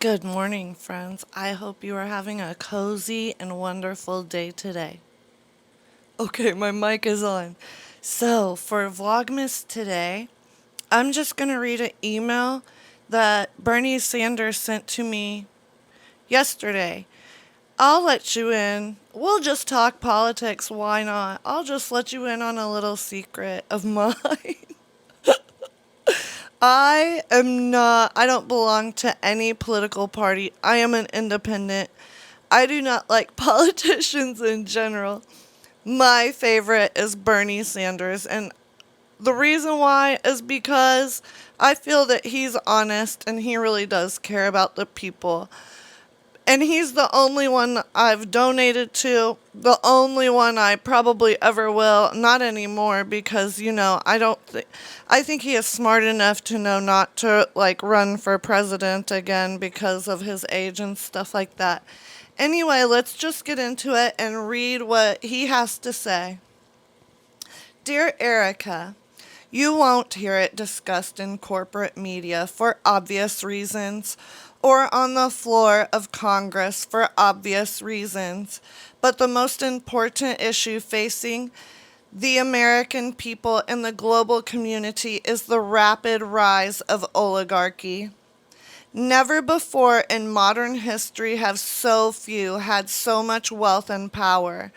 Good morning, friends. I hope you are having a cozy and wonderful day today. Okay, my mic is on. So, for Vlogmas today, I'm just going to read an email that Bernie Sanders sent to me yesterday. I'll let you in. We'll just talk politics. Why not? I'll just let you in on a little secret of mine. I don't belong to any political party. I am an independent. I do not like politicians in general. My favorite is Bernie Sanders, and the reason why is because I feel that he's honest and he really does care about the people. And he's the only one I've donated to, the only one I probably ever will. Not anymore because, I think he is smart enough to know not to run for president again because of his age and stuff like that. Anyway, let's just get into it and read what he has to say. Dear Erica, you won't hear it discussed in corporate media for obvious reasons, or on the floor of Congress for obvious reasons. But the most important issue facing the American people and the global community is the rapid rise of oligarchy. Never before in modern history have so few had so much wealth and power.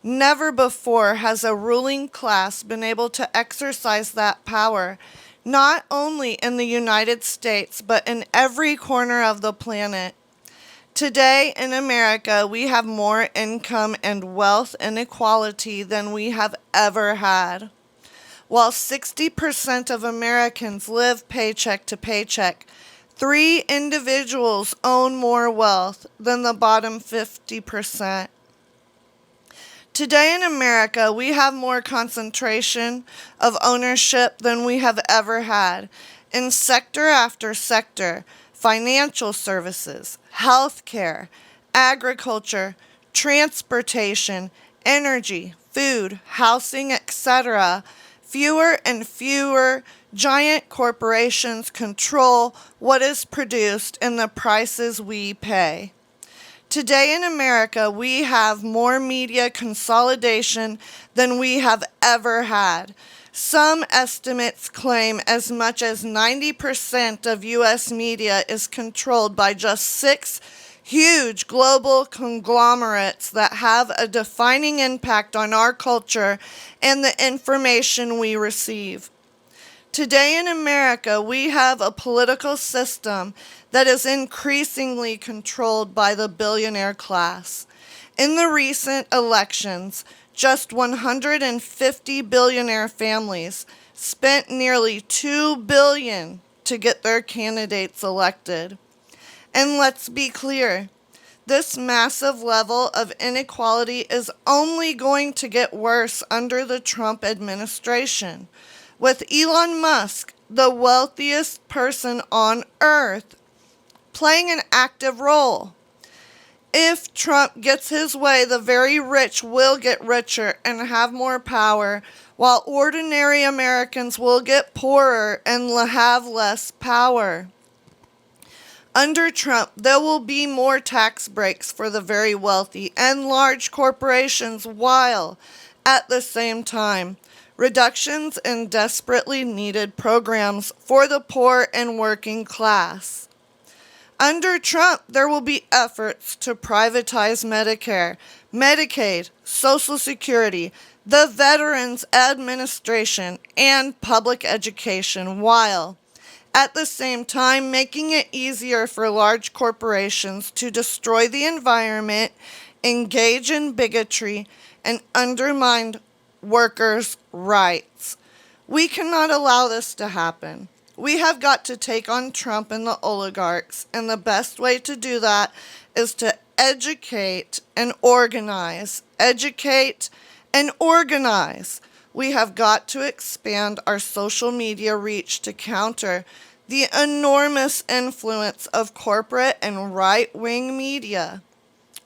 Never before has a ruling class been able to exercise that power, not only in the United States, but in every corner of the planet. Today in America, we have more income and wealth inequality than we have ever had. While 60% of Americans live paycheck to paycheck, 3 individuals own more wealth than the bottom 50%. Today in America, we have more concentration of ownership than we have ever had in sector after sector: financial services, healthcare, agriculture, transportation, energy, food, housing, etc. Fewer and fewer giant corporations control what is produced and the prices we pay. Today in America, we have more media consolidation than we have ever had. Some estimates claim as much as 90% of U.S. media is controlled by just 6 huge global conglomerates that have a defining impact on our culture and the information we receive. Today in America, we have a political system that is increasingly controlled by the billionaire class. In the recent elections, just 150 billionaire families spent nearly $2 billion to get their candidates elected. And let's be clear, this massive level of inequality is only going to get worse under the Trump administration, with Elon Musk, the wealthiest person on earth, playing an active role. If Trump gets his way, the very rich will get richer and have more power, while ordinary Americans will get poorer and have less power. Under Trump, there will be more tax breaks for the very wealthy and large corporations, while, at the same time, reductions in desperately needed programs for the poor and working class. Under Trump, there will be efforts to privatize Medicare, Medicaid, Social Security, the Veterans Administration, and public education, while at the same time making it easier for large corporations to destroy the environment, engage in bigotry, and undermine workers' rights. We cannot allow this to happen. We have got to take on Trump and the oligarchs, and the best way to do that is to educate and organize. Educate and organize. We have got to expand our social media reach to counter the enormous influence of corporate and right-wing media.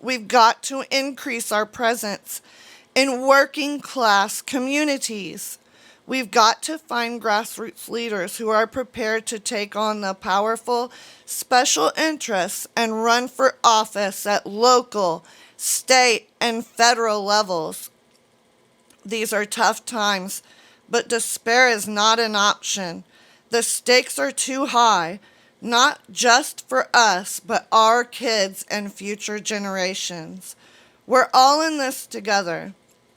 We've got to increase our presence in working class communities. We've got to find grassroots leaders who are prepared to take on the powerful special interests and run for office at local, state, and federal levels. These are tough times, but despair is not an option. The stakes are too high, not just for us, but our kids and future generations. We're all in this together.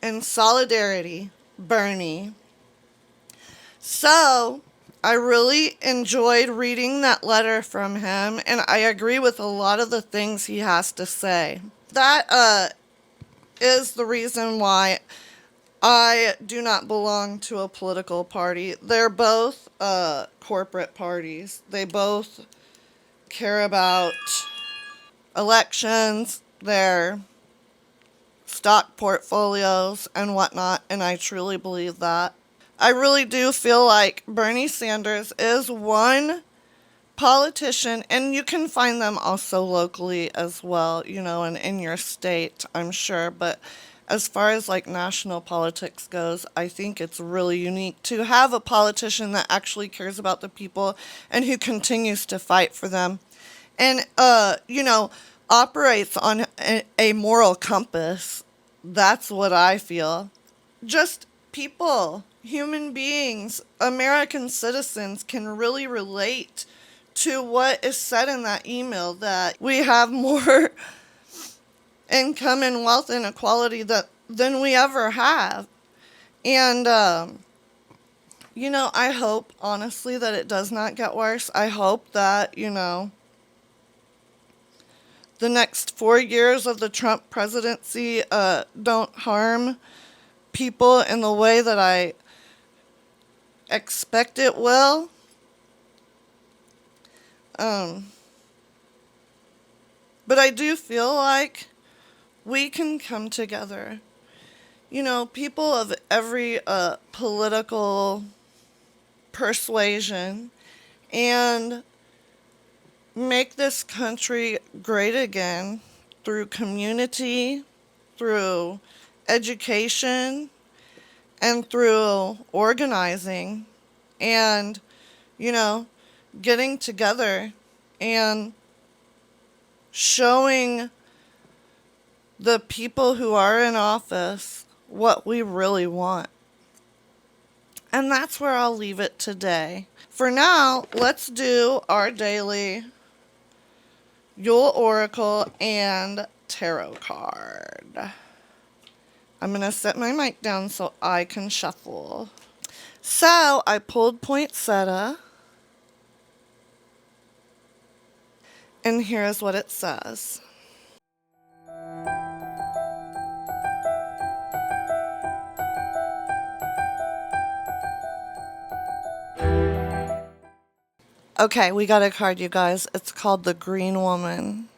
In solidarity, Bernie. So, I really enjoyed reading that letter from him, and I agree with a lot of the things he has to say. That is the reason why I do not belong to a political party. They're both corporate parties. They both care about elections, their stock portfolios, and whatnot, and I truly believe that. I really do feel like Bernie Sanders is one politician, and you can find them also locally as well, and in your state, I'm sure. But as far as like national politics goes, I think it's really unique to have a politician that actually cares about the people and who continues to fight for them and, operates on a moral compass. That's what I feel. Just people, human beings, American citizens can really relate to what is said in that email, that we have more income and wealth inequality than we ever have. And, I hope, honestly, that it does not get worse. I hope that, the next 4 years of the Trump presidency don't harm people in the way that I expect it will. But I do feel like we can come together. People of every political persuasion, and make this country great again through community, through education, and through organizing and, getting together and showing the people who are in office what we really want. And that's where I'll leave it today. For now, let's do our daily Yule Oracle and Tarot card. I'm going to set my mic down so I can shuffle. So I pulled poinsettia, and here's what it says. Okay, we got a card, you guys. It's called the Green Woman.